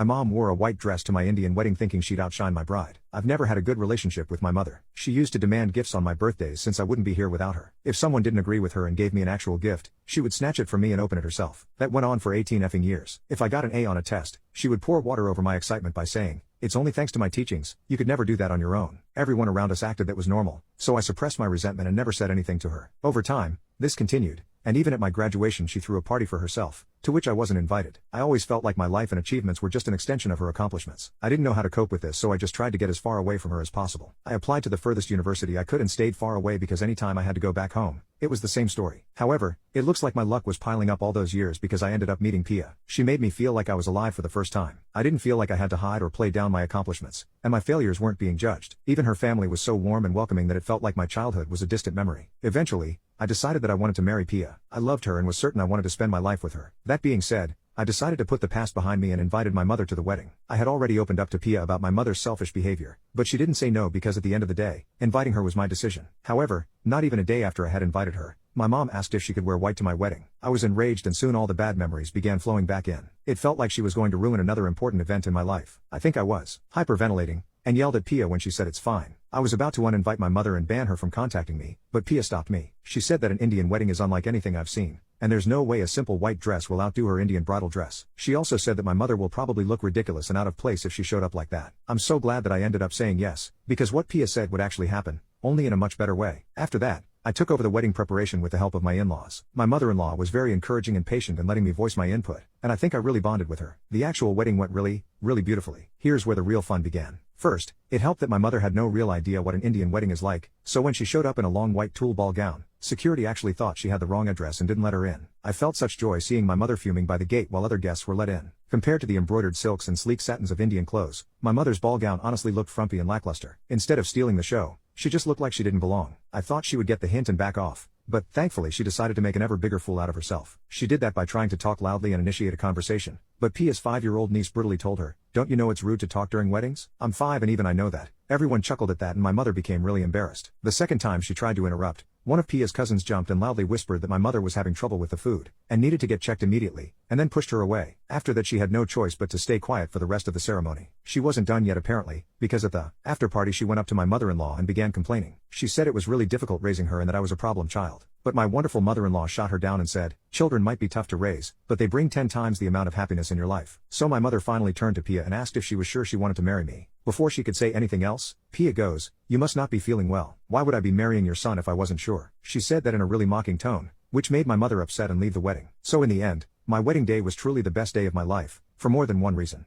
My mom wore a white dress to my Indian wedding thinking she'd outshine my bride. I've never had a good relationship with my mother. She used to demand gifts on my birthdays since I wouldn't be here without her. If someone didn't agree with her and gave me an actual gift, she would snatch it from me and open it herself. That went on for 18 effing years. If I got an A on a test, she would pour water over my excitement by saying, "It's only thanks to my teachings, you could never do that on your own." Everyone around us acted that was normal, so I suppressed my resentment and never said anything to her. Over time, this continued, and even at my graduation she threw a party for herself, to which I wasn't invited. I always felt like my life and achievements were just an extension of her accomplishments. I didn't know how to cope with this, so I just tried to get as far away from her as possible. I applied to the furthest university I could and stayed far away because any time I had to go back home, it was the same story. However, it looks like my luck was piling up all those years because I ended up meeting Pia. She made me feel like I was alive for the first time. I didn't feel like I had to hide or play down my accomplishments, and my failures weren't being judged. Even her family was so warm and welcoming that it felt like my childhood was a distant memory. Eventually, I decided that I wanted to marry Pia. I loved her and was certain I wanted to spend my life with her. That being said, I decided to put the past behind me and invited my mother to the wedding. I had already opened up to Pia about my mother's selfish behavior, but she didn't say no because at the end of the day, inviting her was my decision. However, not even a day after I had invited her, my mom asked if she could wear white to my wedding. I was enraged and soon all the bad memories began flowing back in. It felt like she was going to ruin another important event in my life. I think I was hyperventilating and yelled at Pia when she said it's fine. I was about to uninvite my mother and ban her from contacting me, but Pia stopped me. She said that an Indian wedding is unlike anything I've seen, and there's no way a simple white dress will outdo her Indian bridal dress. She also said that my mother will probably look ridiculous and out of place if she showed up like that. I'm so glad that I ended up saying yes, because what Pia said would actually happen, only in a much better way. After that, I took over the wedding preparation with the help of my in-laws. My mother-in-law was very encouraging and patient in letting me voice my input, and I think I really bonded with her. The actual wedding went really beautifully. Here's where the real fun began. First, it helped that my mother had no real idea what an Indian wedding is like, so when she showed up in a long white tulle ball gown, security actually thought she had the wrong address and didn't let her in. I felt such joy seeing my mother fuming by the gate while other guests were let in. Compared to the embroidered silks and sleek satins of Indian clothes, my mother's ball gown honestly looked frumpy and lackluster. Instead of stealing the show, she just looked like she didn't belong. I thought she would get the hint and back off, but thankfully she decided to make an ever bigger fool out of herself. She did that by trying to talk loudly and initiate a conversation, but Pia's 5-year-old niece brutally told her, "Don't you know it's rude to talk during weddings? I'm 5 and even I know that." Everyone chuckled at that and my mother became really embarrassed. The second time she tried to interrupt, one of Pia's cousins jumped and loudly whispered that my mother was having trouble with the food, and needed to get checked immediately, and then pushed her away. After that she had no choice but to stay quiet for the rest of the ceremony. She wasn't done yet apparently, because at the after party she went up to my mother-in-law and began complaining. She said it was really difficult raising her and that I was a problem child. But my wonderful mother-in-law shot her down and said, "Children might be tough to raise, but they bring 10 times the amount of happiness in your life." So my mother finally turned to Pia and asked if she was sure she wanted to marry me. Before she could say anything else, Pia goes, "You must not be feeling well. Why would I be marrying your son if I wasn't sure?" She said that in a really mocking tone, which made my mother upset and leave the wedding. So in the end, my wedding day was truly the best day of my life, for more than one reason.